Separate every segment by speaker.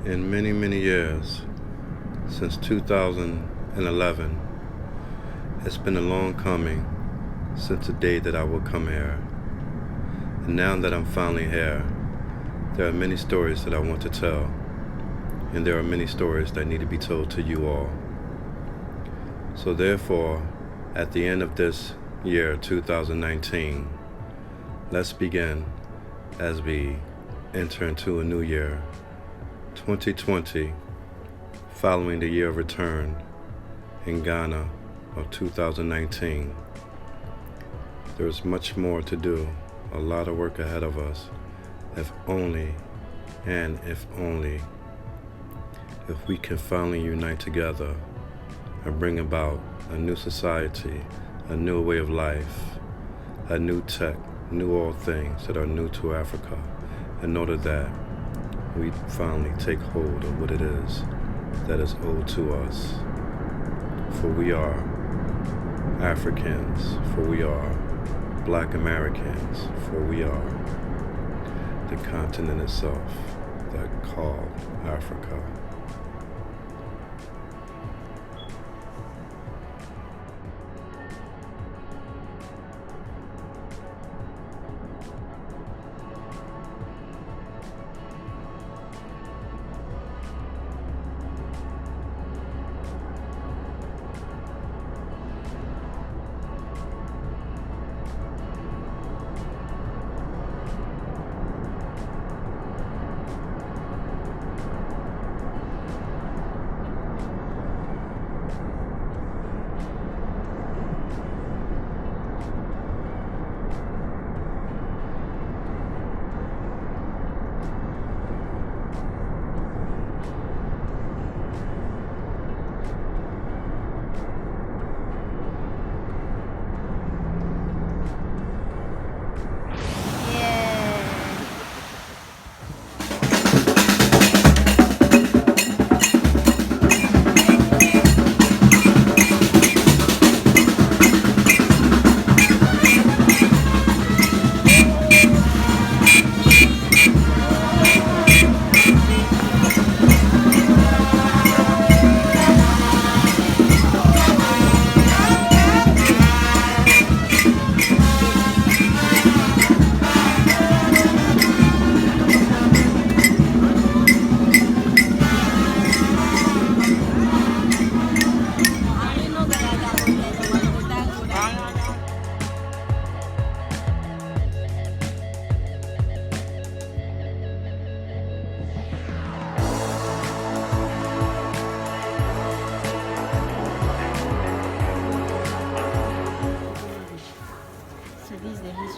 Speaker 1: In many, many years, since 2011, it's been a long coming since the day that I will come here. And now that I'm finally here, there are many stories that I want to tell, and there are many stories that need to be told to you all. So therefore, at the end of this year, 2019, let's begin as we enter into a new year, 2020, following the year of return in Ghana of 2019. There's much more to do, a lot of work ahead of us, if only if we can finally unite together and bring about a new society, a new way of life, a new tech, new all things that are new to Africa, in order that we finally take hold of what it is that is owed to us. For we are Africans, for we are Black Americans, for we are the continent itself that called Africa.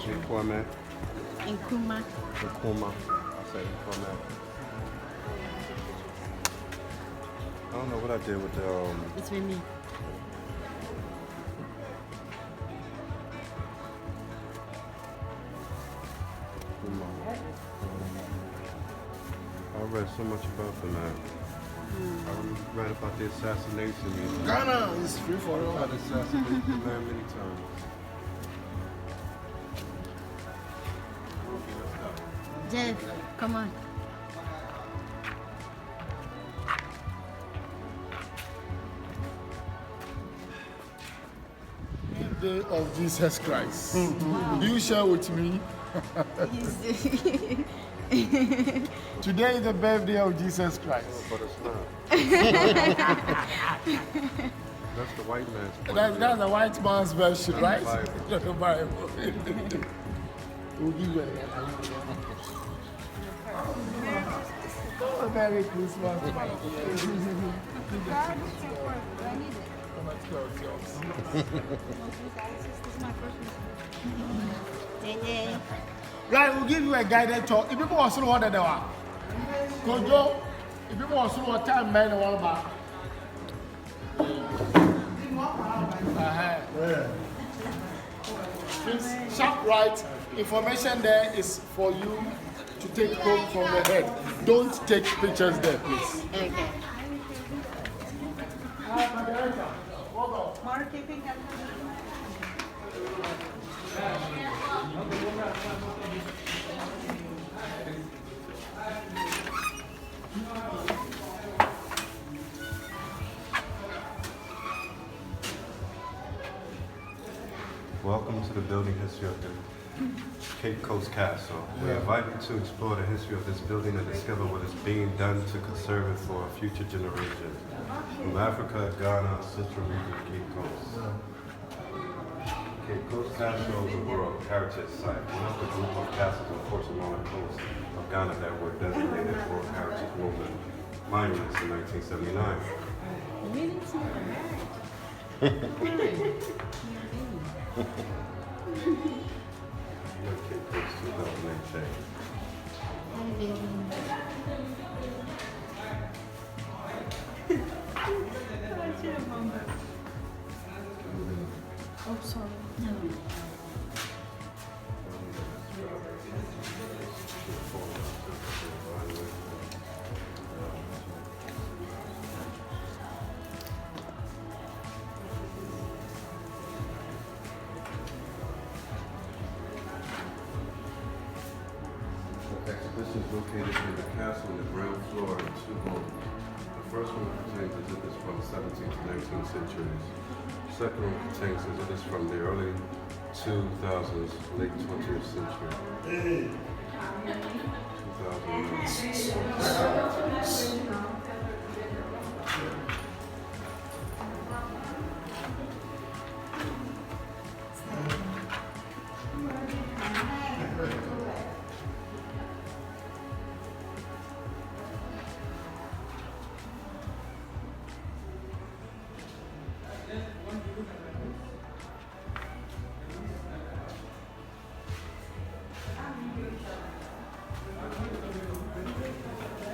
Speaker 1: Nkwame.
Speaker 2: Nkrumah.
Speaker 1: Nkrumah. I said Nkwame. I don't know what I did with the
Speaker 2: It's with me.
Speaker 1: Nkrumah. I read so much about the man. I read about the assassination.
Speaker 3: Ghana is free for all.
Speaker 1: I assassinated the man many times.
Speaker 2: Jeff, come on.
Speaker 3: The day of Jesus Christ. Do you share with me? Today is the birthday of Jesus Christ.
Speaker 1: But it's not. That's the white man's point.
Speaker 3: That's the white man's version, right?
Speaker 1: Bible.
Speaker 3: The Bible. We'll give you a Merry Christmas. Right, we'll give you a guided tour. If people want to know what they are, Kojo, if people want to know what time men are all about. Please, sharp right. Information there is for you to take home from the head. Don't take pictures there, please.
Speaker 2: Okay.
Speaker 1: Welcome to the building history of the Cape Coast Castle. We invite you to explore the history of this building and discover what is being done to conserve it for future generations. From Africa, Ghana, Central Region, Cape Coast. Cape Coast Castle is a World Heritage Site, one of the group of castles on course along the coast of Ghana that were designated World Heritage Movement monuments in 1979.
Speaker 2: Really?
Speaker 1: Cape Coast 2018.
Speaker 2: Hi, baby. Oh, sorry. No.
Speaker 1: Exhibition is located in the castle on the ground floor in two rooms. The first one contains exhibits from the 17th to 19th centuries. The second one contains exhibits from the early 2000s, late 20th century. 2009.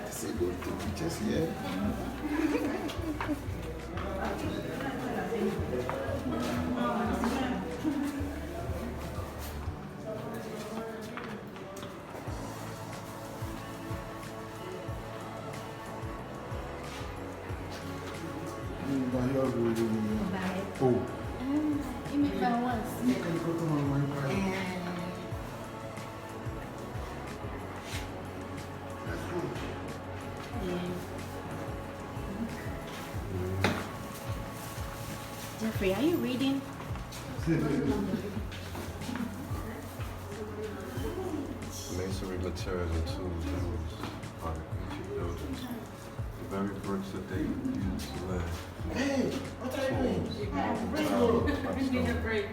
Speaker 3: See those two pictures here. Oh.
Speaker 2: You make that once.
Speaker 3: You can go to my wife.
Speaker 2: Jeffrey, are you reading?
Speaker 1: Masonry materials and tools used by ancient buildings. The very bricks that they used to live.
Speaker 3: Hey, what are you doing?
Speaker 1: We need a break.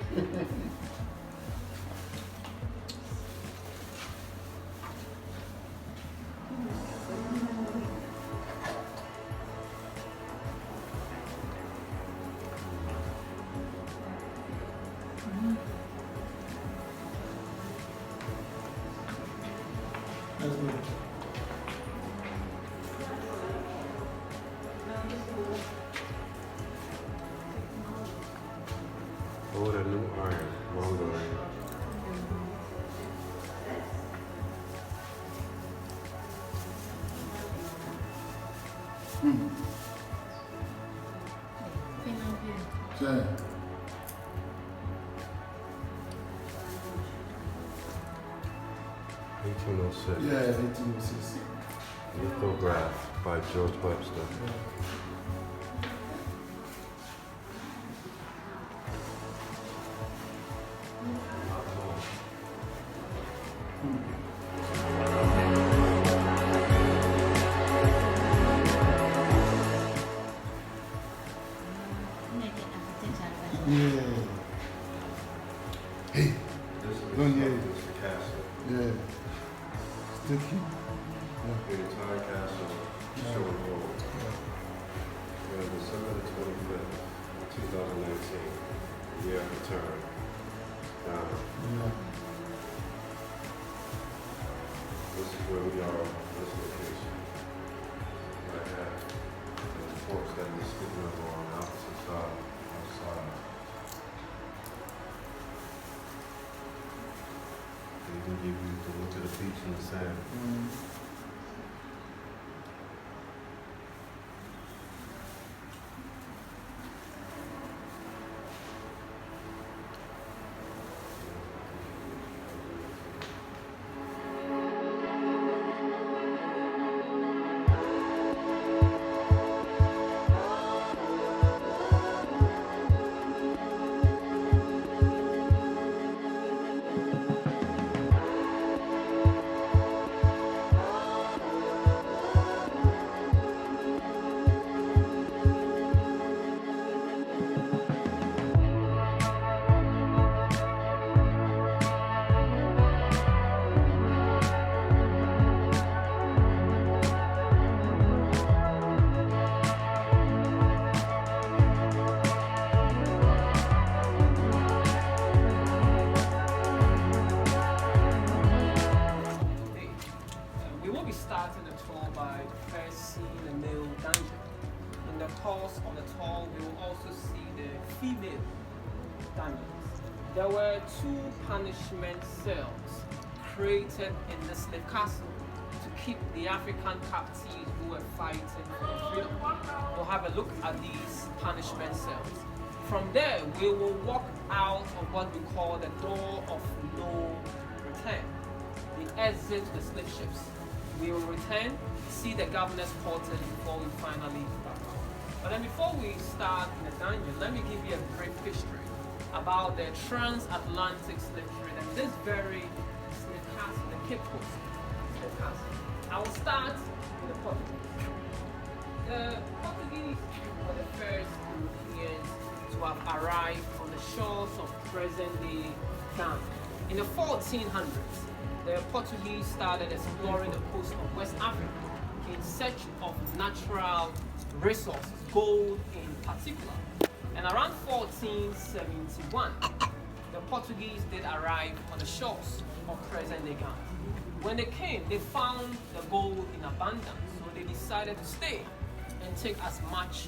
Speaker 3: That's good.
Speaker 1: Old and new iron, Mongolian.
Speaker 3: Yeah.
Speaker 1: 1806.
Speaker 3: Yeah, 1806.
Speaker 1: Lithograph by George Webster.
Speaker 3: Yeah. Hey,
Speaker 1: This is
Speaker 3: Don't hear it.
Speaker 1: the castle.
Speaker 3: yeah. Sticky.
Speaker 1: The entire castle is showing gold. On December the 25th, 2019, the year of return.
Speaker 3: Yeah.
Speaker 1: This is where we are on this location. Right here. The forks that we're speaking of are on the opposite side, outside. They even give you to look at the beach and the sand.
Speaker 3: Mm.
Speaker 4: there were two punishment cells created in the slave castle to keep the African captives who were fighting for their freedom. We'll have a look at these punishment cells. From there, we will walk out of what we call the door of no return, the exit to the slave ships. We will return, see the governor's quarters before we finally back out. But then before we start in the dungeon, let me give you a brief history about the transatlantic slave trade and this very slave castle, the Cape Coast slave castle. I will start with the Portuguese. The Portuguese were the first Europeans to have arrived on the shores of present-day Ghana. In the 1400s, the Portuguese started exploring the coast of West Africa in search of natural resources, gold in particular. And around 1471, the Portuguese did arrive on the shores of present-day Ghana. When they came, they found the gold in abundance, so they decided to stay and take as much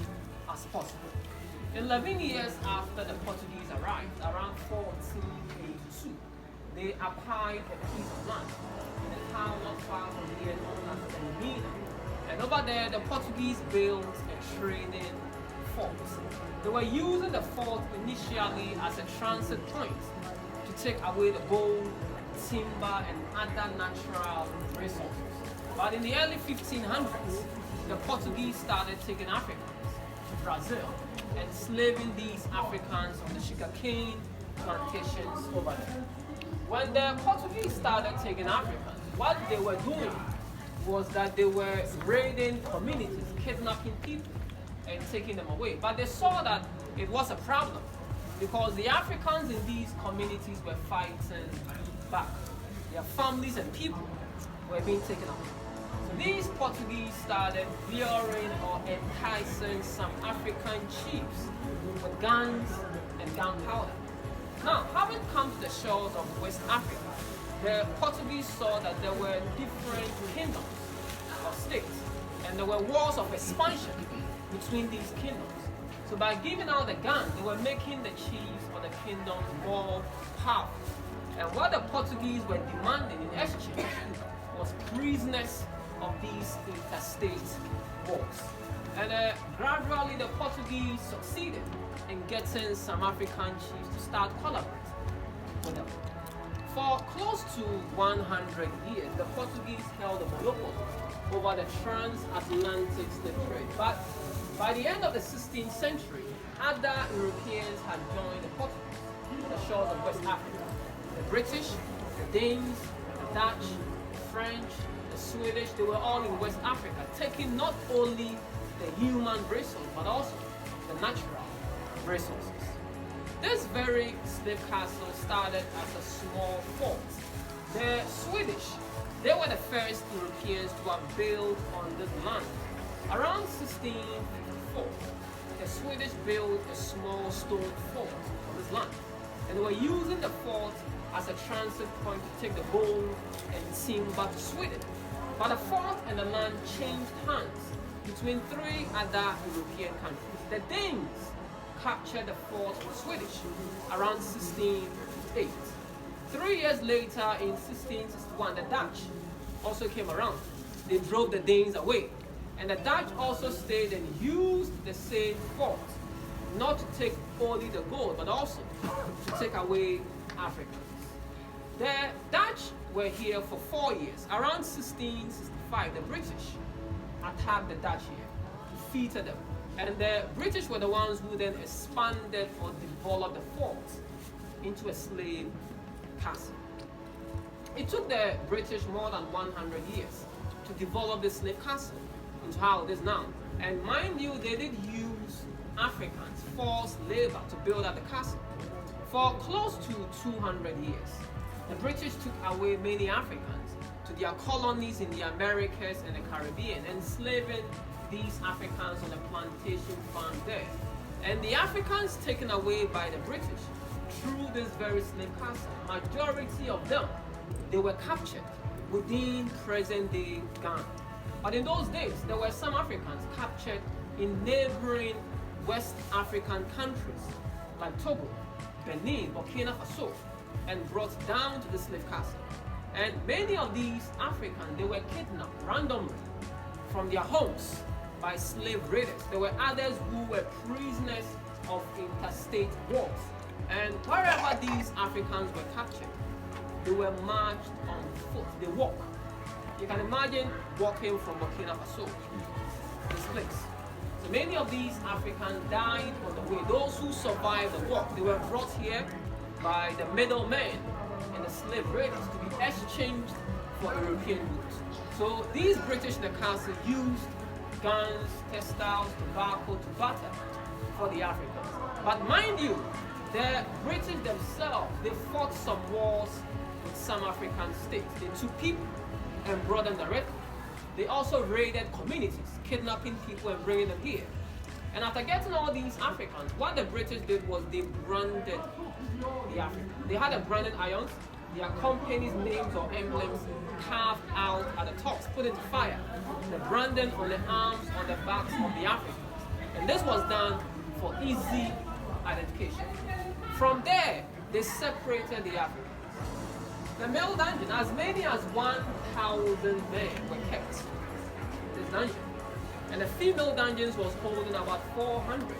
Speaker 4: as possible. 11 years after the Portuguese arrived, around 1482, they acquired a piece of land in a town not far from here known as Elmina. And over there, the Portuguese built a trading fort. They were using the fort initially as a transit point to take away the gold, timber, and other natural resources. But in the early 1500s, the Portuguese started taking Africans to Brazil, enslaving these Africans on the sugarcane plantations over there. When the Portuguese started taking Africans, what they were doing was that they were raiding communities, kidnapping people, and taking them away. But they saw that it was a problem because the Africans in these communities were fighting back. Their families and people were being taken away. So these Portuguese started luring or enticing some African chiefs with guns and gunpowder. Now, having come to the shores of West Africa, the Portuguese saw that there were different kingdoms or states, and there were wars of expansion between these kingdoms. So by giving out the guns, they were making the chiefs or the kingdoms more powerful. And what the Portuguese were demanding in exchange was prisoners of these interstate wars. And gradually the Portuguese succeeded in getting some African chiefs to start collaborating with them. For close to 100 years, the Portuguese held a monopoly over the transatlantic slave trade. But by the end of the 16th century, other Europeans had joined the Portuguese on the shores of West Africa. The British, the Danes, the Dutch, the French, the Swedish, they were all in West Africa, taking not only the human resource, but also the natural resources. This very slave castle started as a small fort. The Swedish, they were the first Europeans to have built on this land. Around 1654, the Swedish built a small stone fort on this land. And they were using the fort as a transit point to take the gold and timber to Sweden. But the fort and the land changed hands between three other European countries. The Danes captured the fort from the Swedish around 1658. 3 years later, in 1661, the Dutch also came around. They drove the Danes away. And the Dutch also stayed and used the same fort, not to take only the gold, but also to take away Africans. The Dutch were here for 4 years. Around 1665, the British attacked the Dutch here, defeated them. And the British were the ones who then expanded or developed the fort into a slave castle. It took the British more than 100 years to develop the slave castle into how it is now. And mind you, they did use Africans, forced labor, to build up the castle. For close to 200 years, the British took away many Africans to their colonies in the Americas and the Caribbean, enslaving these Africans on the plantation farm there. And the Africans taken away by the British through this very slave castle, majority of them, they were captured within present-day Ghana. But in those days, there were some Africans captured in neighboring West African countries like Togo, Benin, Burkina Faso, and brought down to the slave castle. And many of these Africans, they were kidnapped randomly from their homes by slave raiders. There were others who were prisoners of interstate wars. And wherever these Africans were captured, they were marched on foot. They walk. You can imagine walking from Burkina Faso to this place. So many of these Africans died on the way. Those who survived the walk, they were brought here by the middlemen and the slave raiders to be exchanged for European goods. So these British in the castle used guns, textiles, tobacco to barter for the Africans. But mind you, the British themselves, they fought some wars with some African states. They took people and brought them directly. They also raided communities, kidnapping people and bringing them here. And after getting all these Africans, what the British did was they branded the Africans. They had a branded irons, their company's names or emblems carved out at the tops, put into fire. The branding on the arms, on the backs of the Africans. And this was done for easy identification. From there, they separated the Africans. The male dungeon, as many as 1,000 men were kept in this dungeon. And the female dungeons was holding about 400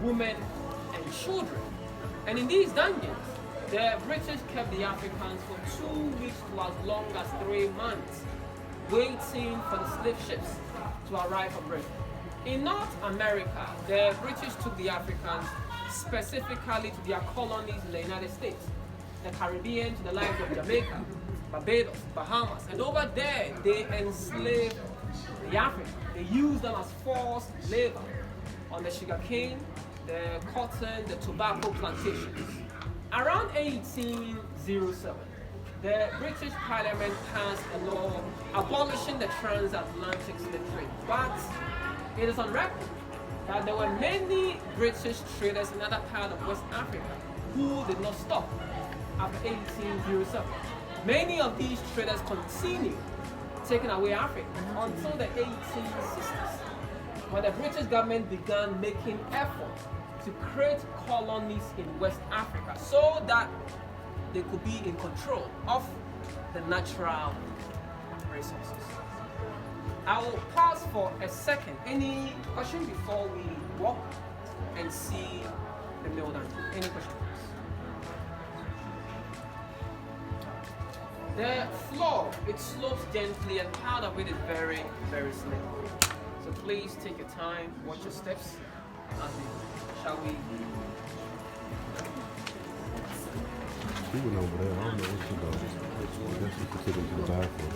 Speaker 4: women and children. And in these dungeons, the British kept the Africans for 2 weeks to as long as 3 months, waiting for the slave ships to arrive from Britain. In North America, the British took the Africans specifically to their colonies in the United States, the Caribbean, to the likes of Jamaica, Barbados, Bahamas, and over there they enslaved the Africans. They used them as forced labor on the sugarcane, the cotton, the tobacco plantations. Around 1807, the British Parliament passed a law abolishing the transatlantic slave trade. But it is on record that there were many British traders in other parts of West Africa who did not stop after 1807. Many of these traders continued taking away Africa until the 1860s, when the British government began making efforts to create colonies in West Africa so that they could be in control of the natural resources. I will pause for a second. Any question before we walk and see the middle dungeon? Any questions? The floor, it slopes gently and part of it is very, very slippery. So please take your time, watch your steps. Shall we?
Speaker 1: She went over there. I don't know what she does. I guess she could take him to the bathroom.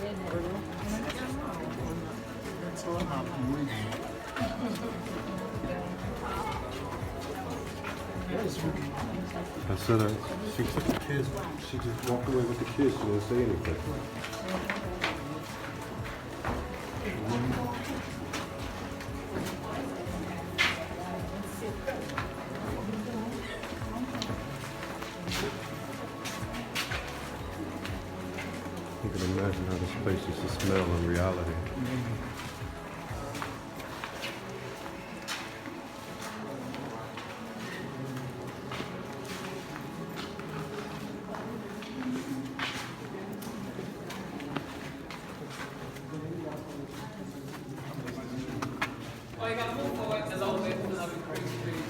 Speaker 1: I said she took the kids. She just walked away with the kids. She didn't say anything. You can imagine how this place used to smell in reality.
Speaker 4: Oh, you gotta move forward a little bit to have a great street.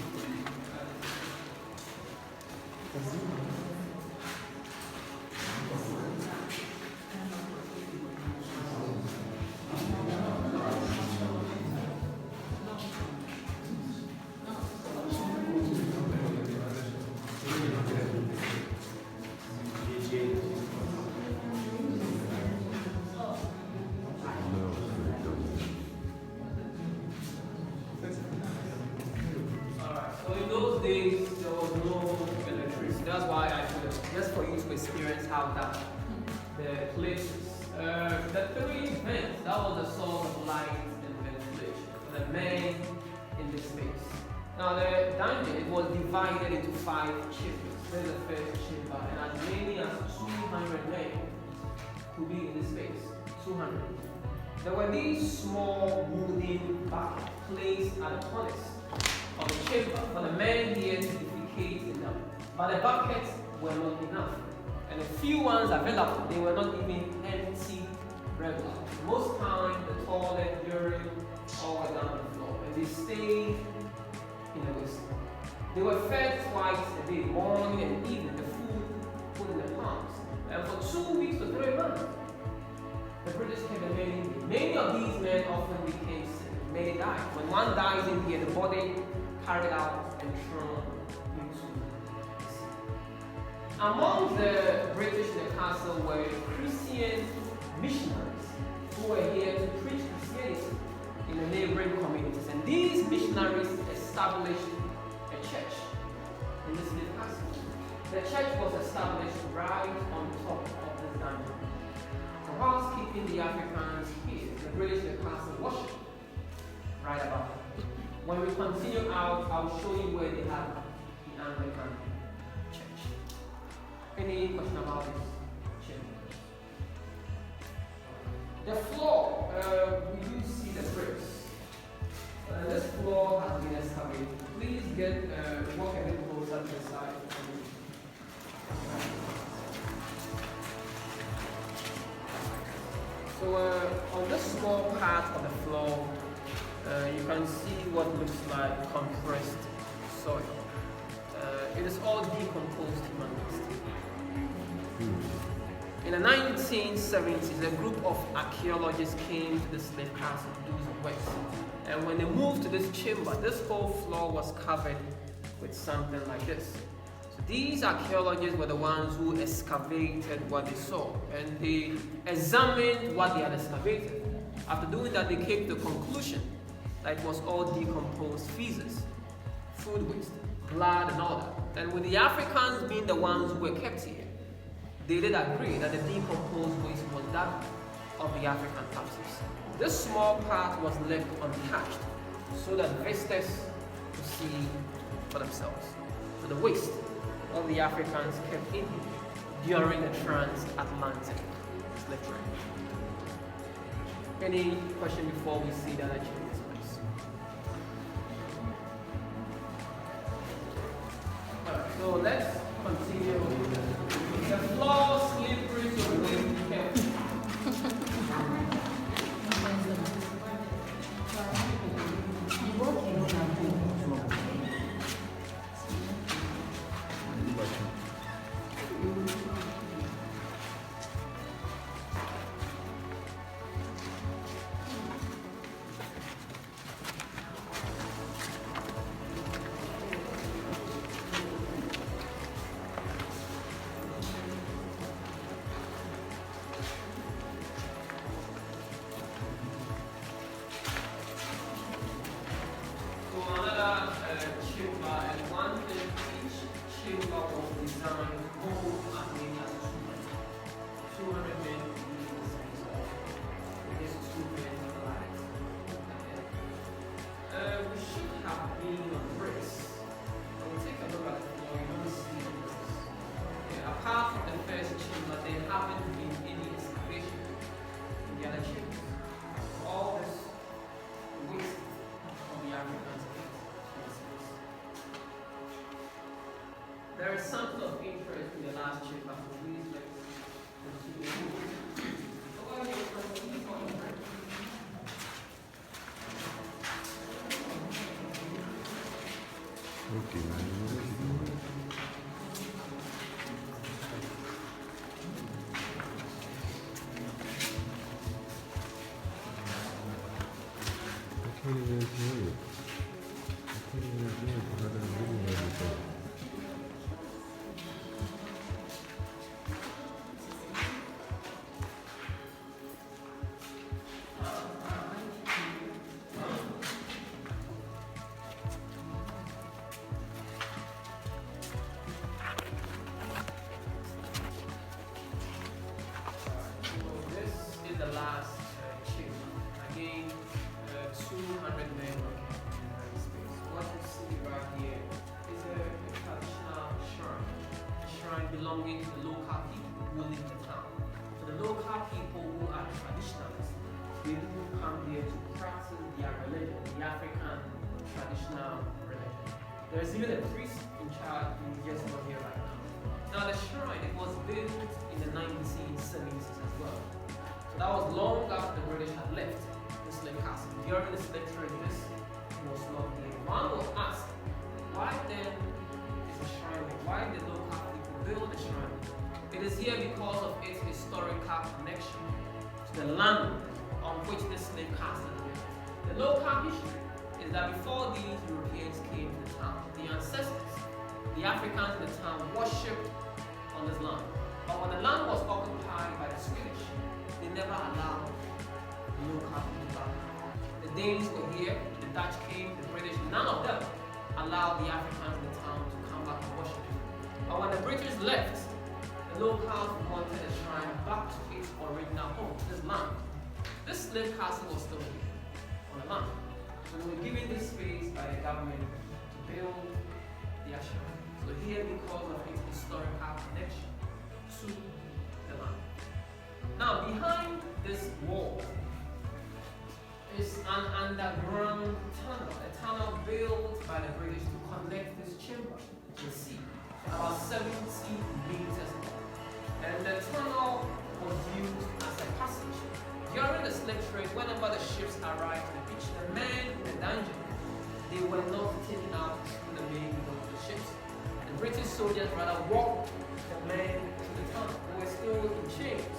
Speaker 4: So in those days, there was no electricity. That's why I put it, just for you to experience how that the places. The 3 vents, that was the source of light and ventilation for the men in this space. Now the dungeon, it was divided into 5 chambers. There's the first chamber, and as many as 200 men could be in this space. 200. There were these small wooden buckets placed at the corners of the chamber for the men here to defecate in them. But the buckets were not enough. And the few ones available, they were not even empty regular. Most times, the toilet, urine, all were down on the floor. And they stayed in the waste. They were fed twice a day, morning and evening, the food put in the palms. And for 2 weeks to 3 months, the British kept the men in. Many of these men often became sick. Many died. When one dies in here, the body carried out and thrown into the sea. Among the British in the castle were Christian missionaries who were here to preach Christianity in the neighboring communities. And these missionaries established a church in this little castle. The church was established right on top of this dungeon. So whilst keeping the Africans here, the British in the castle worship right above. When we continue out, I'll show you where they have the Anglican church. Any question about this church? The floor, we do see the bricks. This floor has been excavated. Please walk a bit closer to the side. So on this small part of the floor, you can see what looks like compressed soil. It is all decomposed human waste. In the 1970s, a group of archaeologists came to the slave castle to do some work. And when they moved to this chamber, this whole floor was covered with something like this. So these archaeologists were the ones who excavated what they saw, and they examined what they had excavated. After doing that, they came to the conclusion that it was all decomposed feces, food waste, blood, and all that. And with the Africans being the ones who were kept here, they did agree that the decomposed waste was that of the African captives. This small part was left untouched so that visitors could see for themselves. So the waste of the Africans kept in here during the transatlantic slave trade. Any question before we see the other changes, please? Alright, so let's continue. The floor slippery, so we need to be careful. There is something of interest in the last chamber, so please let's continue.
Speaker 1: Okay, man. I can't even hear it. I can't even hear it because I didn't really everything.
Speaker 4: The last chamber. Again, 200 men working in that space. What you see right here is a traditional shrine. A shrine belonging to the local people who live in the town. So the local people who are traditionalists, they do come here to practice their religion, the African traditional religion. There's even a priest in charge who is just not here right now. Now the shrine, it was built in the 1970s as well. So that was long after the British had left the slave castle. During the slave trade, this was not here. One will ask, why then is the shrine here? Why did the local people build the shrine? It is here because of its historical connection to the land on which the slave castle lived. The local history is that before these Europeans came to the town, the ancestors, the Africans in the town, worshipped on this land. But when the land was occupied by the Swedish, they never allowed the local people back. The Danes were here, the Dutch came, the British, none of them allowed the Africans in the town to come back and worship. But when the British left, the locals wanted a shrine back to its original home, this land. This slave castle was still here, on the land. So they were given this space by the government to build their shrine. So here because of its historical connection to the land. Now behind this wall is an underground tunnel, a tunnel built by the British to connect this chamber to the sea, about 70 meters long. And the tunnel was used as a passage. During the slave trade, whenever the ships arrived at the beach, the men in the dungeon, they were not taken out through the main door of the ships. The British soldiers rather walked the men to the tunnel. They were still in chains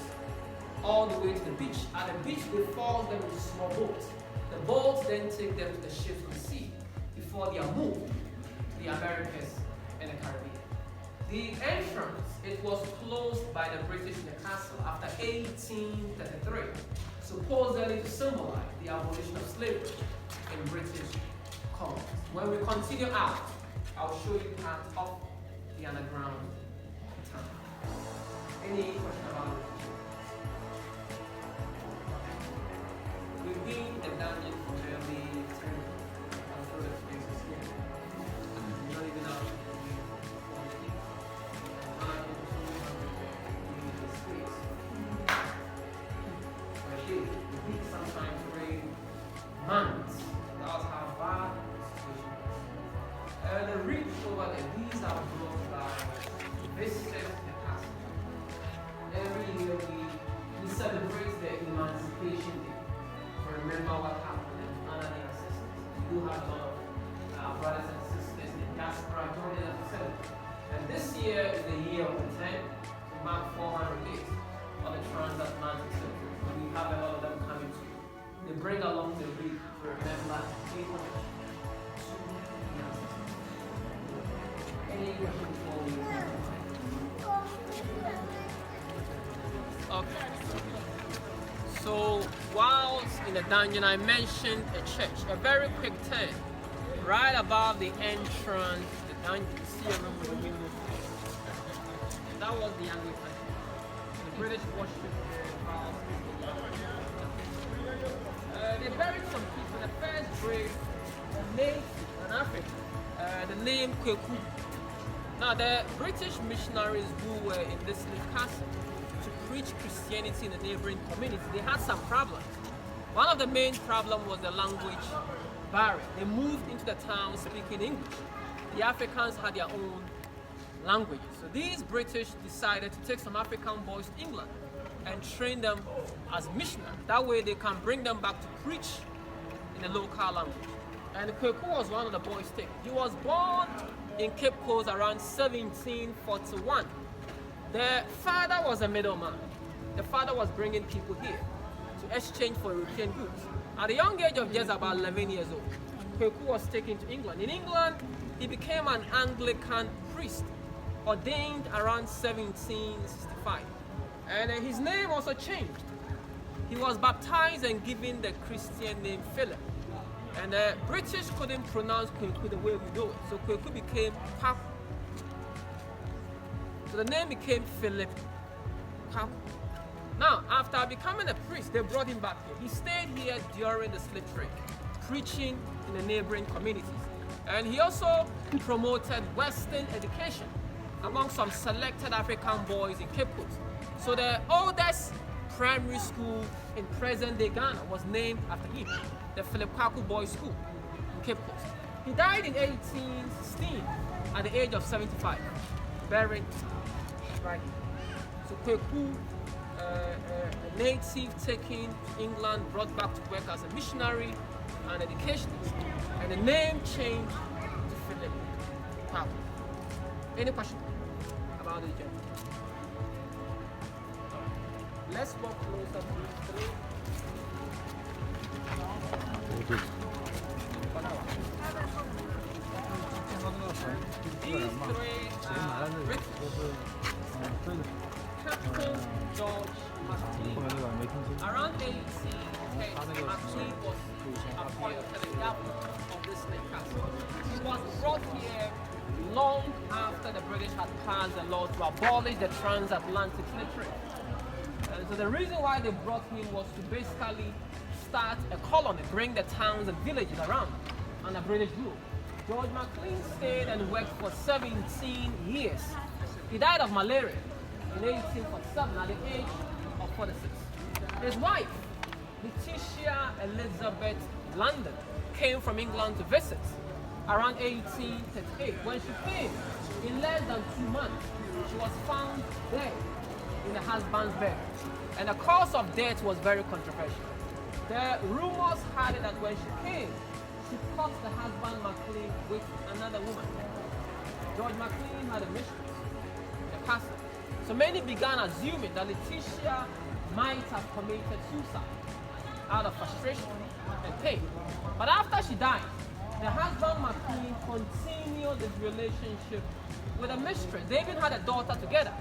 Speaker 4: all the way to the beach. At the beach, they forced them into small boats. The boats then take them to the ships to the sea before they are moved to the Americas and the Caribbean. The entrance, it was closed by the British in the castle after 1833, supposedly to symbolize the abolition of slavery in British colonies. When we continue out, I'll show you part of the underground tunnel. Any question about it? We've been in the dungeon for nearly 10 spaces here. Not even out. Sometimes rain months. That's how bad the situation is. The reach over there, these are brought by visitors to the castle. Every year we celebrate the Emancipation Day to remember what happened and honor the ancestors. We do have a lot of brothers and sisters in the diaspora joining us to celebrate. And this year is the year of the 10 to mark 400 years of the transatlantic circuit. We have a lot of them coming to you. They bring along the wreath to remember people to the ancestors. Any question before we Okay. So whilst in the dungeon, I mentioned a church, a very quick turn, right above the entrance to the dungeon. See a room with a window. That was the Anglican. The British worship there. They buried some people. The first grave, a native, an African, the name Kweku. Now the British missionaries who were in this slave castle to preach Christianity in the neighboring community, they had some problems. One of the main problems was the language barrier. They moved into the town speaking English. The Africans had their own languages. So these British decided to take some African boys to England and train them as missionaries. That way they can bring them back to preach in the local language. And Kweku was one of the boys taken. He was born in Cape Coast around 1741. The father was a middleman. The father was bringing people here to exchange for European goods. At a young age of just about 11 years old, Kweku was taken to England. In England, he became an Anglican priest, ordained around 1765. And his name also changed. He was baptized and given the Christian name Philip. And the British couldn't pronounce Kweku the way we do it. So Kweku became Kwaku. So the name became Philip Kwaku. Now, after becoming a priest, they brought him back here. He stayed here during the slave trade, preaching in the neighboring communities. And he also promoted Western education among some selected African boys in Cape Coast. So the oldest primary school in present-day Ghana was named after him, the Philip Kwaku Boys School in Cape Coast. He died in 1816 at the age of 75. Buried right here. So Kweku, a native taken to England, brought back to work as a missionary and educationist, and the name changed to Philip Papu. Any question about this gentleman? Let's walk closer to these three. These three are British. Captain George McLean. Around 1810, McLean was appointed the governor of this slave castle. He was brought here long after the British had passed a law to abolish the transatlantic slave trade. So the reason why they brought him was to basically start a colony, bring the towns and villages around under British rule. George McLean stayed and worked for 17 years. He died of malaria in 1847 at the age of 46. His wife, Letitia Elizabeth London, came from England to visit around 1838. When she came, in less than 2 months, she was found dead in the husband's bed. And the cause of death was very controversial. The rumors had it that when she came, she caught the husband McLean with another woman. George McLean had a mistress, a pastor. So many began assuming that Letitia might have committed suicide out of frustration and pain. But after she died, the husband McLean continued his relationship with a mistress. They even had a daughter together.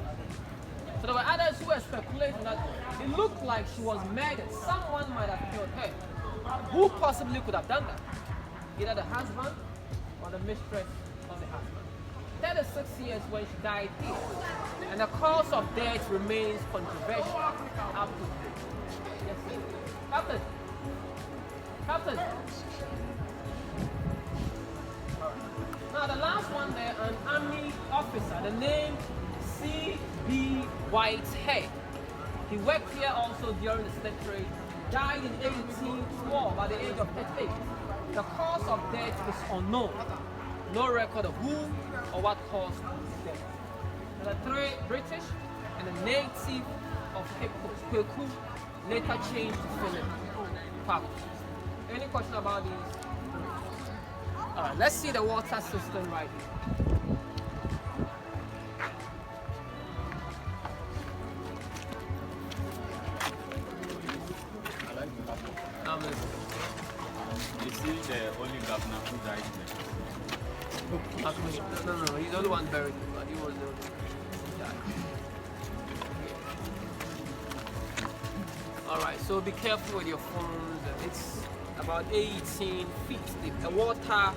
Speaker 4: So there were others who were speculating that it looked like she was murdered. Someone might have killed her. Who possibly could have done that? Either the husband or the mistress of the husband. 36 years when she died here. And the cause of death remains controversial up to today. Yes, sir. Captain. Captain. Now the last one there, an army officer, the name C.B. Whitehead. He worked here also during the slave trade, died in 1812 at the age of 38. The cause of death is unknown. No record of who or what caused his death. The three British and a native of Kweku later changed to Philip Papu. Any question about these? Alright, let's see the water system right here.
Speaker 5: You see the only governor who died there.
Speaker 4: No, he's the only one buried, but he was the only one who died. Alright, so be careful with your phones. It's about 18 feet deep. A water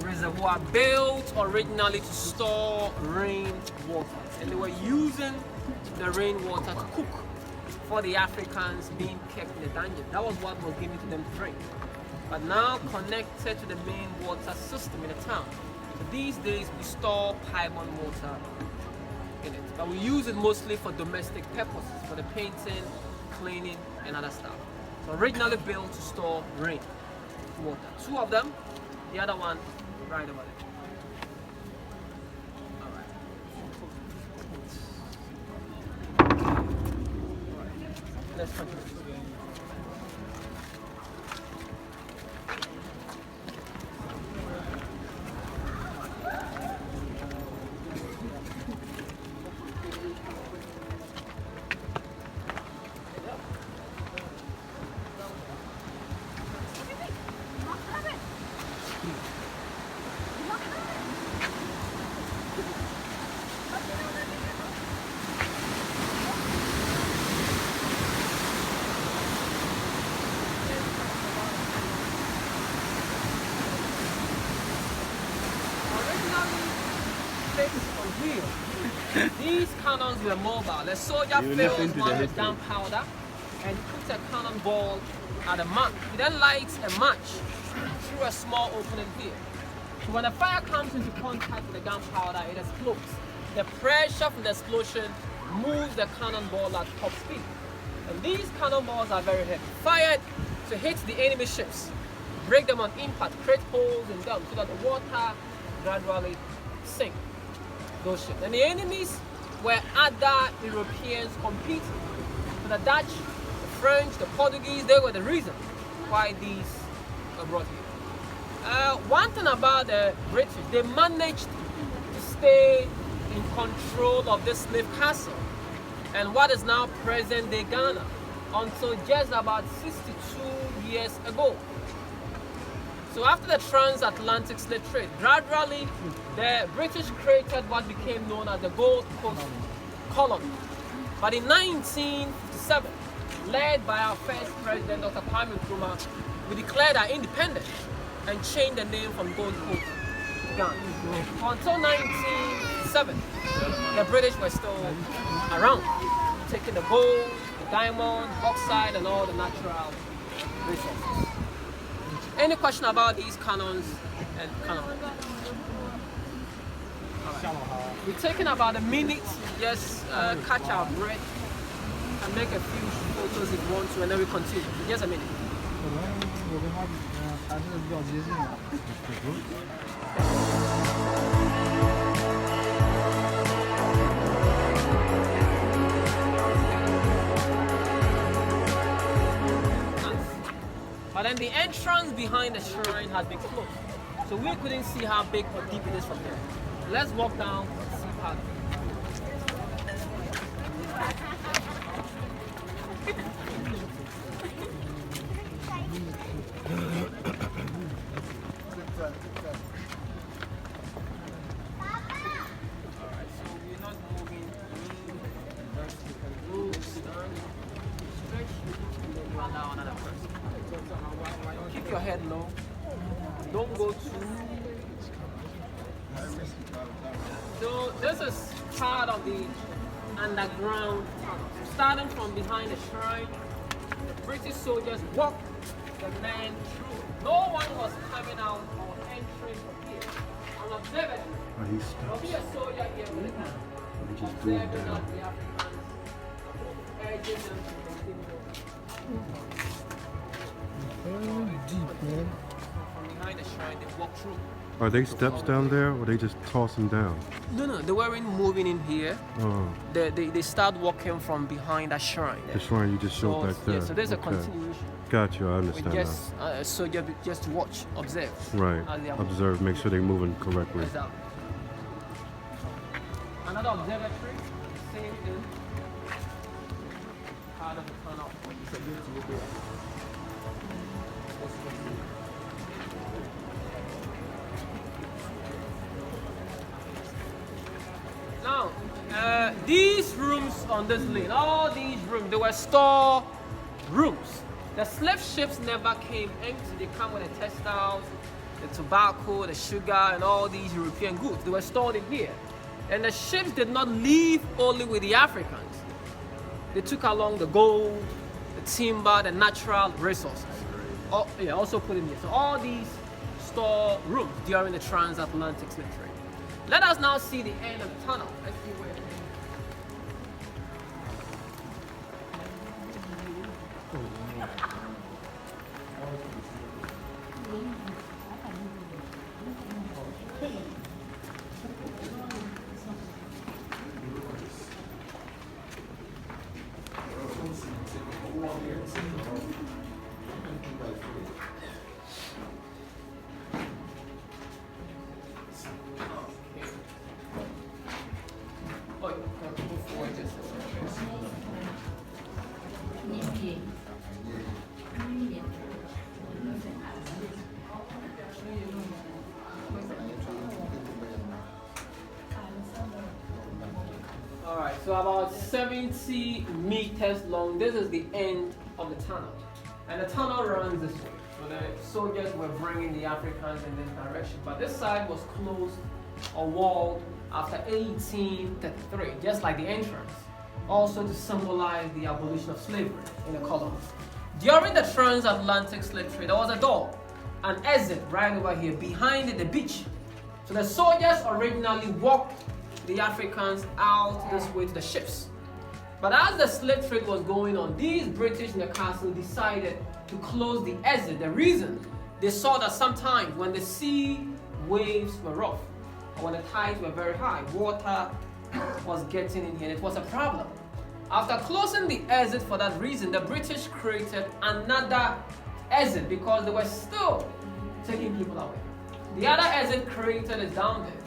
Speaker 4: reservoir built originally to store rain water. And they were using the rainwater to cook for the Africans being kept in the dungeon. That was what was given to them to drink. But now connected to the main water system in the town. So these days we store pipeline water in it. But we use it mostly for domestic purposes, for the painting, cleaning, and other stuff. So originally built to store rain water. Two of them, the other one right over there. Let's continue. These cannons were mobile. The soldier fills one with gunpowder and puts a cannonball at a mark. He then lights a match through a small opening here. So when the fire comes into contact with the gunpowder, it explodes. The pressure from the explosion moves the cannonball at top speed. And these cannonballs are very heavy, fired to hit the enemy ships, break them on impact, create holes in them so that the water gradually sink those ships. And the enemies were other Europeans competing. So the Dutch, the French, the Portuguese, they were the reason why these were brought here. One thing about the British, they managed to stay in control of this slave castle and what is now present-day Ghana until just about 62 years ago. So after the transatlantic slave trade, gradually the British created what became known as the Gold Coast colony. But in 1957, led by our first president, Dr. Kwame Nkrumah, we declared our independence and changed the name from Gold Coast to Ghana. Until 1970, the British were still around, taking the gold, the diamond, bauxite, and all the natural resources. Any question about these cannons and cannon? Right. We're taking about a minute, just catch our breath and make a few photos if you want to, and then we continue. Just a minute. But then the entrance behind the shrine has been closed. So we couldn't see how big or deep it is from there. Let's walk down and see how deep. Alright, so we're not moving. You can move, stand, stretch, and then you allow another person. Keep your head low. Don't go too. So this is part of the underground tunnel. So starting from behind the shrine, the British soldiers walked the men through. No one was coming out or entering from here. Unobserved. There'll be a soldier here with them. Observing out the Africans, urging them to continue.
Speaker 3: Very deep, man.
Speaker 4: From behind the shrine, they walk through.
Speaker 1: Are they steps down there, or they just toss them down?
Speaker 4: No, they weren't moving in here.
Speaker 1: Oh,
Speaker 4: They start walking from behind that shrine.
Speaker 1: the shrine you just showed back there.
Speaker 4: Yeah, so there's a
Speaker 1: Okay.
Speaker 4: continuation.
Speaker 1: Got you. I
Speaker 4: We
Speaker 1: understand
Speaker 4: just so just to watch, observe.
Speaker 1: now. Right.
Speaker 4: as they are
Speaker 1: Observe. Make sure they're moving correctly.
Speaker 4: Exactly. Another observatory, same thing. Part of the tunnel. It's a beautiful day. Now, these rooms on this lane, all these rooms, they were store rooms. The slave ships never came empty. They come with the textiles, the tobacco, the sugar, and all these European goods. They were stored in here. And the ships did not leave only with the Africans. They took along the gold, the timber, the natural resources. Also put in here. So all these store rooms during the transatlantic slave trade. Let us now see the end of the tunnel. Let's see where it is. Alright, so about 70 meters long. This is the end of the tunnel. And the tunnel runs this way. So the soldiers were bringing the Africans in this direction. But this side was closed or walled after 1833, just like the entrance. Also to symbolize the abolition of slavery in the colonies. During the transatlantic slave trade, there was a door, an exit right over here, behind it, the beach. So the soldiers originally walked the Africans out this way to the ships. But as the slave trade was going on, these British in the castle decided to close the exit. The reason they saw that sometimes when the sea waves were rough, or when the tides were very high, water was getting in here, and it was a problem. After closing the exit for that reason, the British created another exit because they were still taking people away. The other exit created is down there,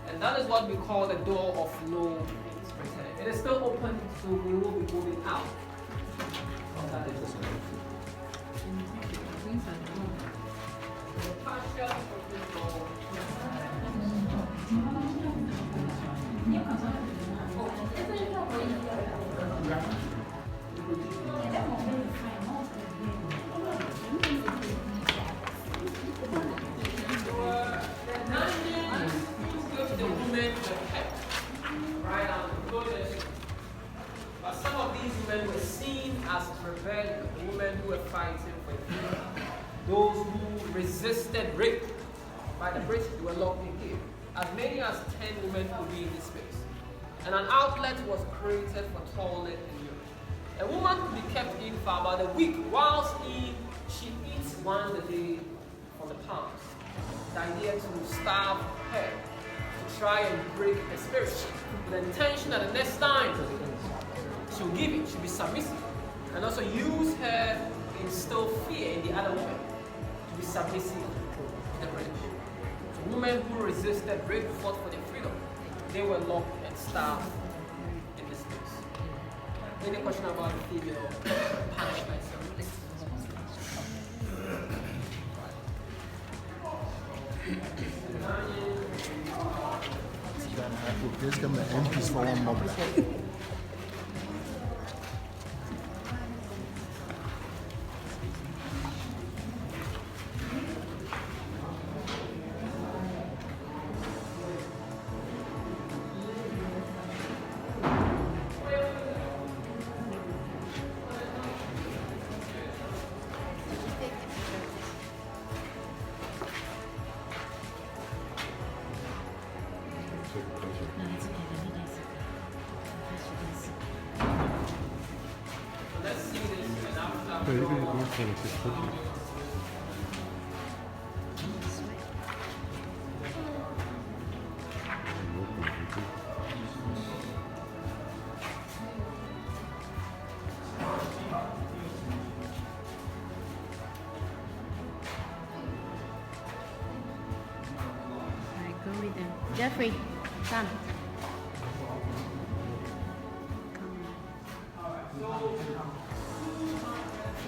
Speaker 4: and that is what we call the door of no return. It is still open, so we will be moving out of that exit. The partial open door. The women were kept right out of the wilderness. But some of these women were seen as rebellious, the women who were fighting for freedom. Those who resisted rape by the British were locked in here. As many as 10 women would be in this space. And an outlet was created for toilet in Europe. A woman could be kept in for about a week whilst she eats once a day from the palms. The idea to starve her, to try and break her spirit, with the intention that the next time she'll give it, she'll be submissive. And also use her to instill fear in the other women to be submissive to the British. So women who resisted rape fought for their freedom. They were locked and starved in this place. Any question about the female punishment?
Speaker 3: Deze kan met eentjes van een mobbelen.
Speaker 4: Let's see this and after.
Speaker 1: Yeah, you can use one of these cookies.
Speaker 2: Alright, go with them. Jeffrey, come.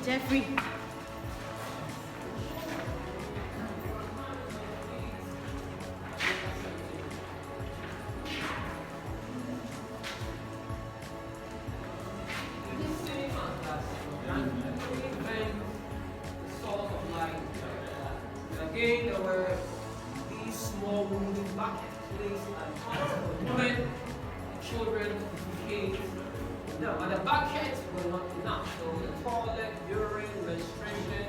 Speaker 2: Jeffrey.
Speaker 4: Again, there were these small wooden buckets placed at times for women, children, kids. No, but the buckets were not enough. So the toilet, urine, menstruation,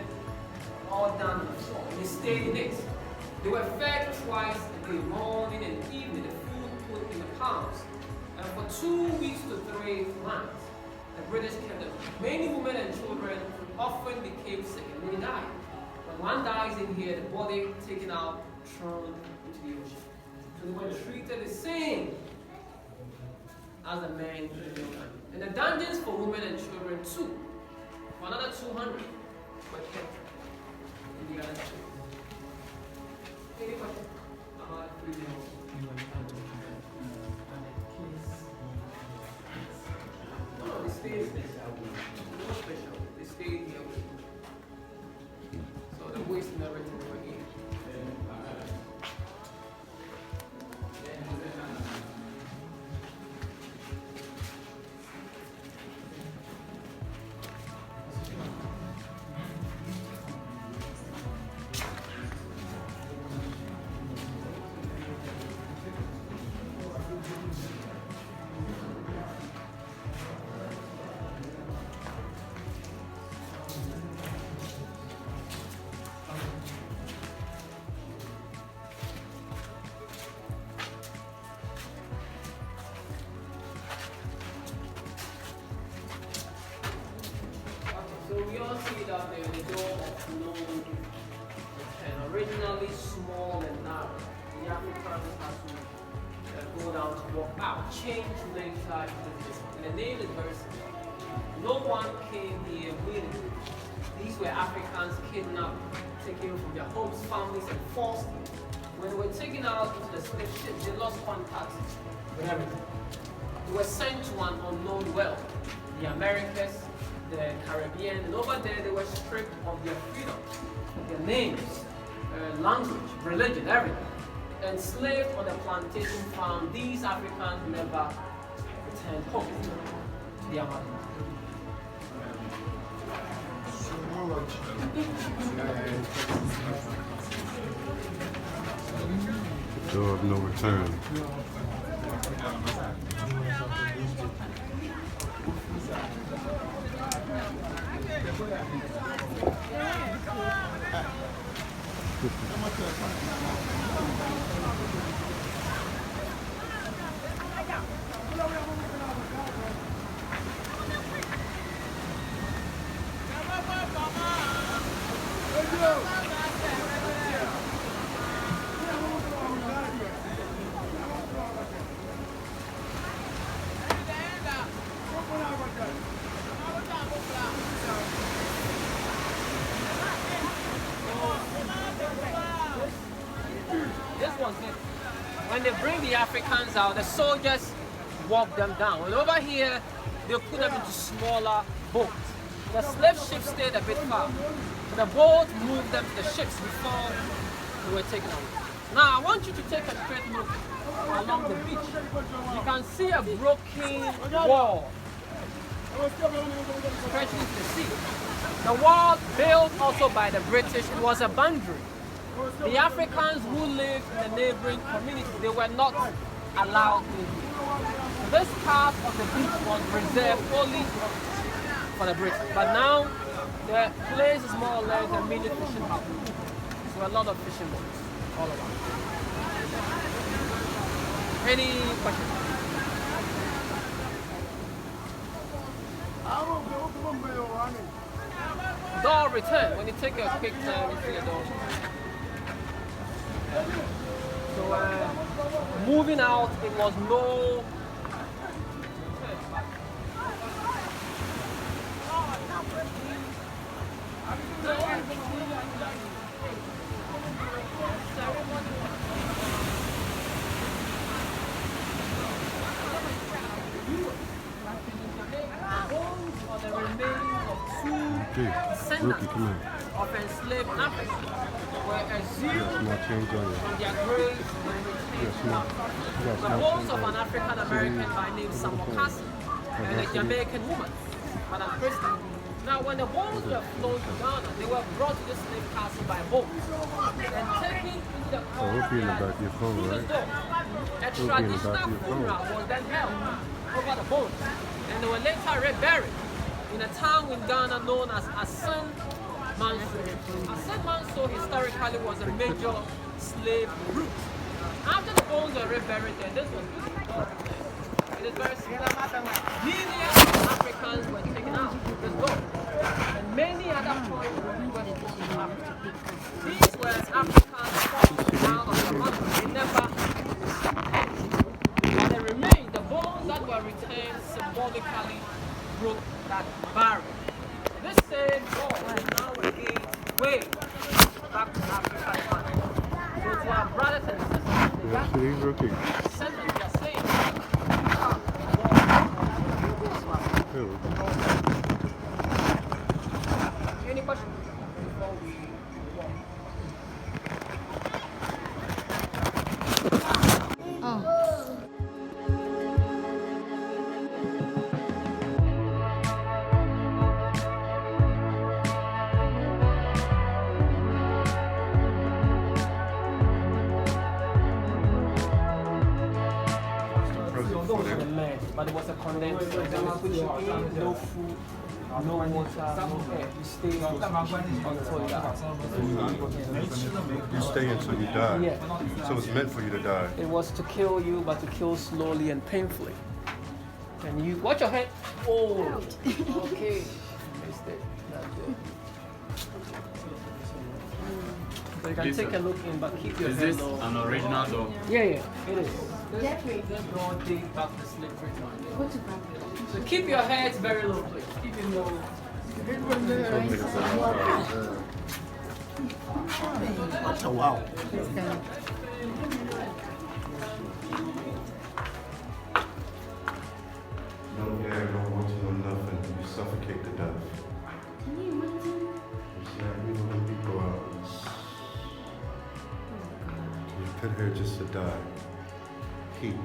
Speaker 4: all done on the floor. They stayed in it. They were fed twice a day, morning and evening. The food put in the palms. And for 2 weeks to 3 months, the British kept them. Many women and children often became sick and they died. When one dies in here, the body taken out, thrown into the ocean. So they were treated the same as the men in the dungeon. And the dungeons for women and children too, for another 200 were kept in the other two. Any questions about female? No, they stayed special. No special. They stayed here with you. So the waste and everything were here. So we all see that there, the door of no return. originally small and narrow. The Africans had to go down to walk out, change later into this one. And the name is very simple. No one came here willingly. These were Africans kidnapped, taken from their homes, families, and forced. When they were taken out into the slave ships, they lost contact with everything. They were sent to an unknown world, the Americas, the Caribbean, and over there they were stripped of their freedom, their names, language, religion, everything. Enslaved on the plantation farm, these Africans never returned home to their motherland.
Speaker 1: Door of no return.
Speaker 4: When they bring the Africans out, the soldiers walk them down. And over here, they put them into smaller boats. The slave ships stayed a bit far. So the boat moved them to the ships before they were taken away. Now, I want you to take a straight look along the beach. You can see a broken wall stretching to the sea. The wall built also by the British, it was a boundary. The Africans who lived in the neighboring community, they were not allowed to live. This part of the beach was reserved only for the British. But now, the place is more or less a mini fishing hub. So a lot of fishing boats all around. Any questions? Door return. When you take a quick turn, you see the door. So moving out, it was no. The remains of two descendants of enslaved Africans were exhumed from their graves and retained. The bones of an African American by name Samuel Castle and a Jamaican woman, Madam Christie. Now, when the bones were flown to Ghana, they were brought to this slave castle by boat and taken into the court through this door. A traditional funeral was then held over the bones, and they were later buried in a town in Ghana known as Asan Manso. Asan Manso historically was a major slave route. After the bones were reburied there, this was it is very simple. Millions of Africans were taken out of this door, and many other points were requested in Africa. These were Africans forced out of their mother. They never and they remained. The bones that were retained symbolically broke that barrier. This same door is now a gateway back to Africa. So to our brothers and sisters, they send them their saying. Any questions before we walk? But it was a condensed. No food, no water, no air. You stay until you die.
Speaker 1: You stay until you die.
Speaker 4: Yeah.
Speaker 1: So it's meant for you to die.
Speaker 4: It was to kill you, but to kill slowly and painfully. Can you watch your head? Oh, okay. Missed it. That's good. So you can
Speaker 5: Listen,
Speaker 4: take a look in, but keep your
Speaker 5: is
Speaker 4: head
Speaker 5: this
Speaker 4: low.
Speaker 5: an original door?
Speaker 4: Yeah, it is.
Speaker 2: Jeffrey.
Speaker 4: This door dates back to slavery time.
Speaker 2: Go to Bangkok.
Speaker 4: So keep your heads very low, please. Keep it low.
Speaker 3: Oh, wow.
Speaker 1: No air, no water, no nothing. You suffocate to death.
Speaker 2: Can you imagine?
Speaker 1: You see how we know when people out. You put here just to die. Heat.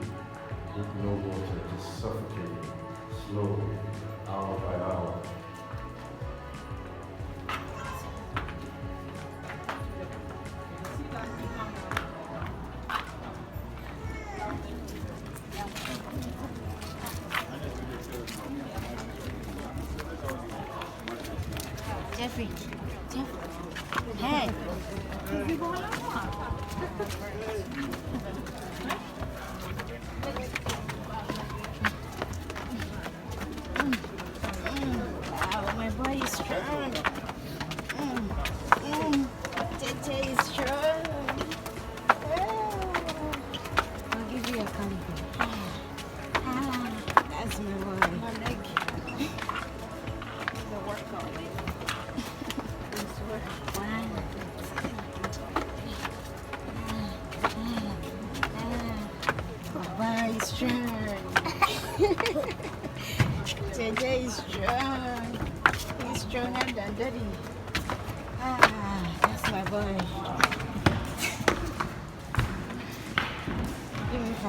Speaker 1: With no water, just suffocating. Slowly, hour by hour.
Speaker 2: Jeffrey. Jeffrey. Hey. Wow, my body is strong. Tete is strong. I'll give you a compliment. That's my boy. My leg. The workout. Baba is strong. JJ is strong. He's stronger than daddy. That's my boy. Give me 5.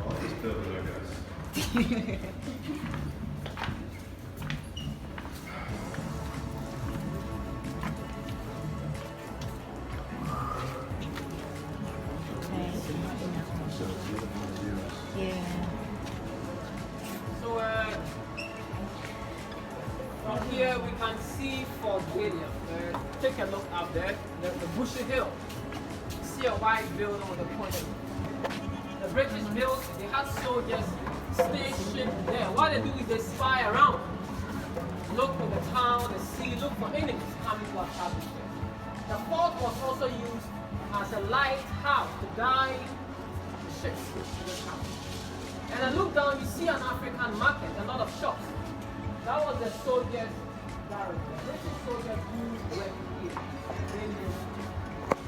Speaker 1: All this building, I guess.
Speaker 2: Yeah.
Speaker 4: So from here we can see Fort William. Take a look up there. There's the Bushy Hill. See a white building with a pointed. The British built. They had soldiers stationed there. What they do is they spy around, look for the town, the sea, look for enemies coming to attack there. The fort was also used as a lighthouse to guide the ships to the town. And then look down, you see an African market, a lot of shops. That was the soldiers' garage. The British soldiers who were here. They lived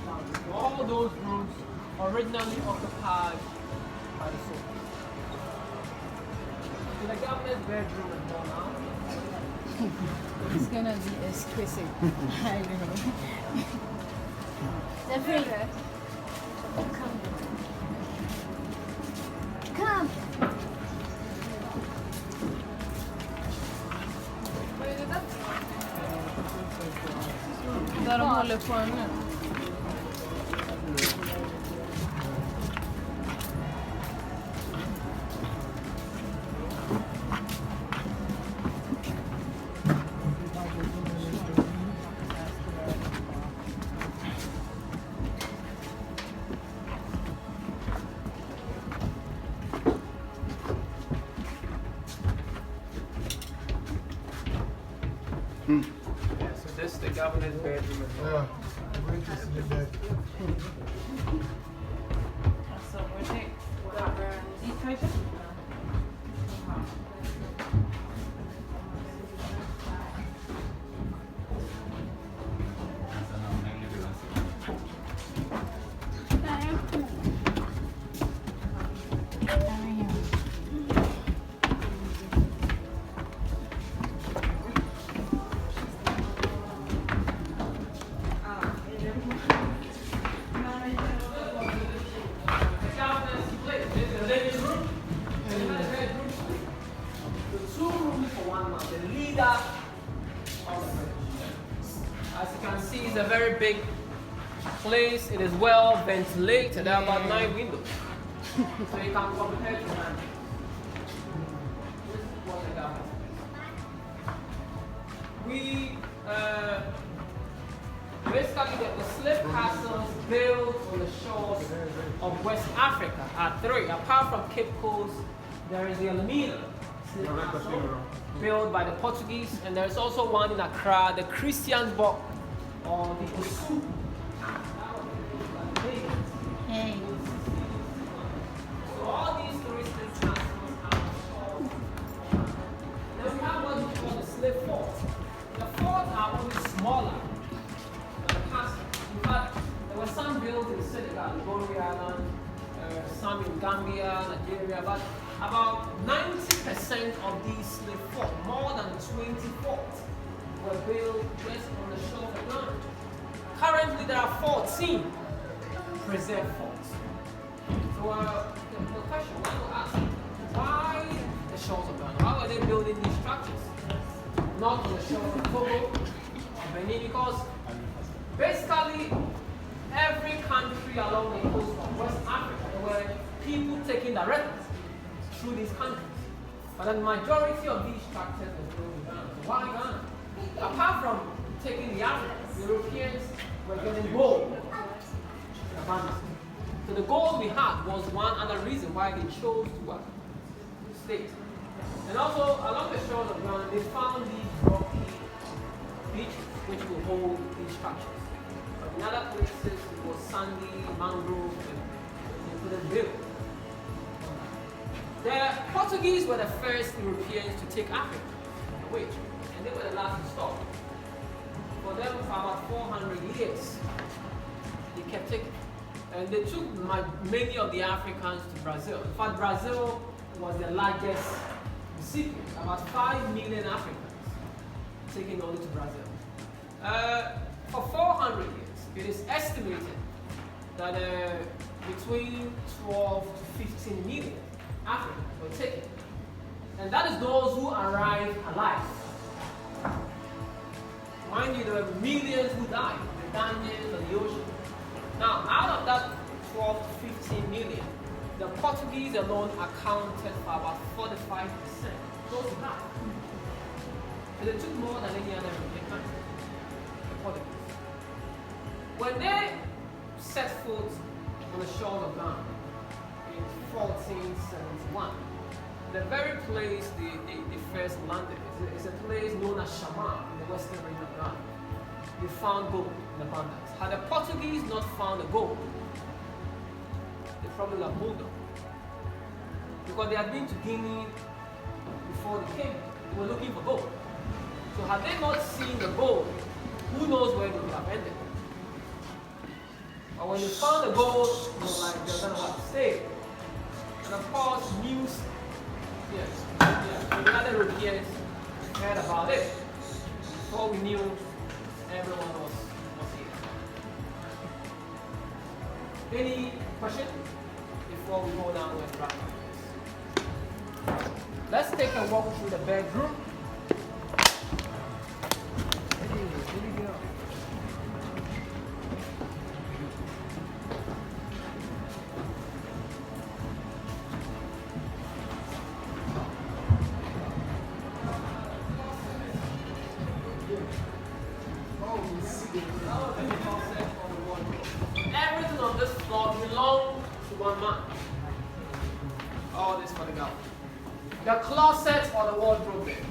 Speaker 4: down here. All those rooms originally occupied by the soldiers. So the governor's bedroom is gone now.
Speaker 2: It's gonna be exquisite. I know. Jeffrey. Come. Come.
Speaker 6: Där de håller på nu.
Speaker 4: Yeah, so this is the governor's bedroom as well.
Speaker 6: Alltså, vad är det? Dit kanske?
Speaker 4: As you can see, it's a very big place. It is well ventilated. There are about 9 windows. So you can compare to that. This is what the government is. We basically the slave castles built on the shores of West Africa are 3. Apart from Cape Coast, there is the Elmina slave castle built by the Portuguese, and there's also one in Accra, the Christiansborg or the Osu.
Speaker 2: Hey.
Speaker 4: So all these three slave castles are shown. Then we have what we call the slave forts. The forts are only smaller than the castle. In fact, there were some built in Senegal, Gorée Island, some in Gambia, Nigeria, but about 90% of these slave forts, more than 20 forts, were built just on the shore of the ground. Currently, there are 14 preserved forts. So the question we want to ask, why the shores of Ghana? Why were they building these structures? Not on the shores of Togo or Benin, because basically every country along the coast of West Africa, there were people taking directives through these countries. But the majority of these structures were built in Ghana. So why Ghana? Apart from taking the Africans, the Europeans were getting gold in abundance. So the gold we had was one other reason why they chose to stay. And also, along the shores of Ghana, they found these rocky beaches which will hold these structures. But in other places, it was sandy, mangrove, and they couldn't build. The Portuguese were the first Europeans to take Africa, and they were the last to stop. For them, for about 400 years, they kept taking. And they took many of the Africans to Brazil. In fact, Brazil was the largest recipient, about 5 million Africans taken only to Brazil. For 400 years, it is estimated that between 12 to 15 million Africans were taken. And that is those who arrived alive. Mind you, there were millions who died in the dungeons of the ocean. Now, out of that 12 to 15 million, the Portuguese alone accounted for about 45%. Close to half. So they took more than any other European country, the Portuguese. When they set foot on the shores of Ghana in 1471, the very place they first landed is a place known as Shama in the western region of Ghana. They found gold in abundance. Had the Portuguese not found the gold, they probably would have moved on. Because they had been to Guinea before they came. They were looking for gold. So had they not seen the gold, who knows where they would have ended. But when they found the gold, they were like, they're going to have to stay. And of course, news, the other Europeans heard about it. Before we knew, everyone was here. Any question before we go down with wrap up? Let's take a walk through the bedroom. Everything on this floor belongs to one man. All this for the girl. The closet or the wardrobe there.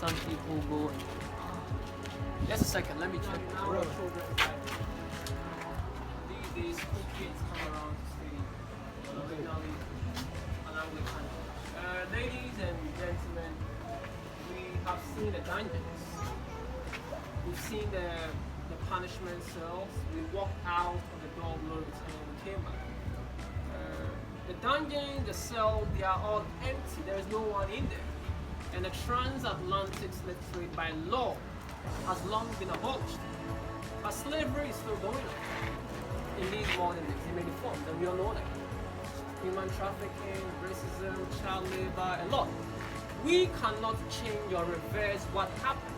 Speaker 4: some people go. Just a second, let me check. These days, cool kids come around to say, originally, an Anglican. Ladies and gentlemen, we have seen the dungeons. We've seen the punishment cells. We walked out of the door, glory to him, and came back. The dungeons, the cells, they are all empty. There is no one in there. And the transatlantic slave trade by law has long been abolished. But slavery is still going on in these modern days, in many forms, and we all know that. Human trafficking, racism, child labor, a lot. We cannot change or reverse what happened,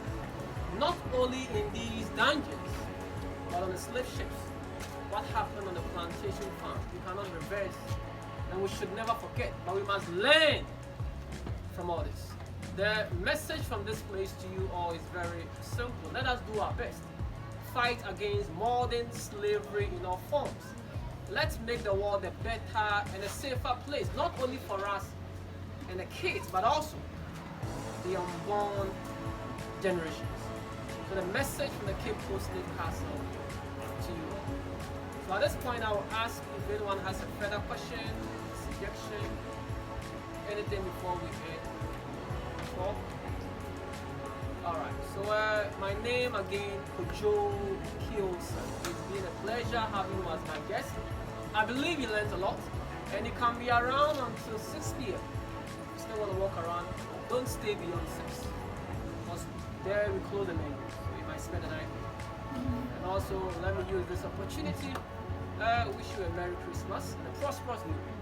Speaker 4: not only in these dungeons, but on the slave ships. What happened on the plantation farm, we cannot reverse, and we should never forget, but we must learn from all this. The message from this place to you all is very simple. Let us do our best. Fight against modern slavery in all forms. Let's make the world a better and a safer place, not only for us and the kids, but also the unborn generations. So the message from the Cape Coast Slave Castle to you. So at this point, I will ask if anyone has a further question, suggestion, anything before we end. Alright, so my name again, Kojo Kiosan. It's been a pleasure having you as my guest. I believe you learned a lot, and you can be around until 6 p.m. If you still want to walk around, don't stay beyond 6. Because there we close the menu, so you might spend the night. And also, let me use this opportunity. Wish you a Merry Christmas and a prosperous New Year.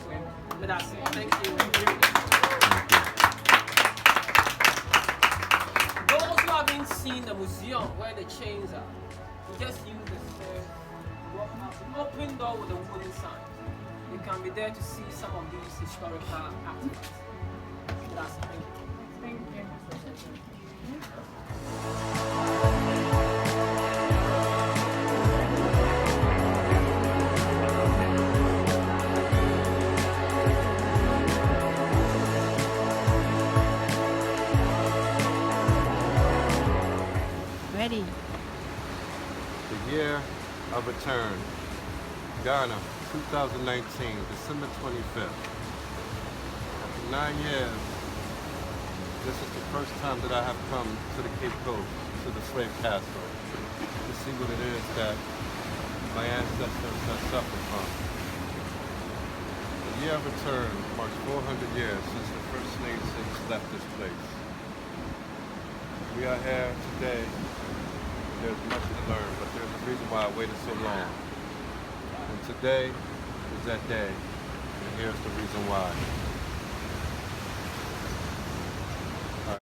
Speaker 4: So, with that said, thank you. Those who haven't seen the museum where the chains are, you just use the stairs, walk up, an open door with a wooden sign. You can be there to see some of these historical artifacts. That's it. Thank you.
Speaker 6: Thank you.
Speaker 2: Ready.
Speaker 1: The year of return, Ghana, 2019, December 25th. After 9 years, this is the first time that I have come to the Cape Coast, to the slave castle, to see what it is that my ancestors have suffered from. The year of return marks 400 years since the first slave ships left this place. We are here today. There's much to learn, but there's a reason why I waited so long. And today is that day, and here's the reason why.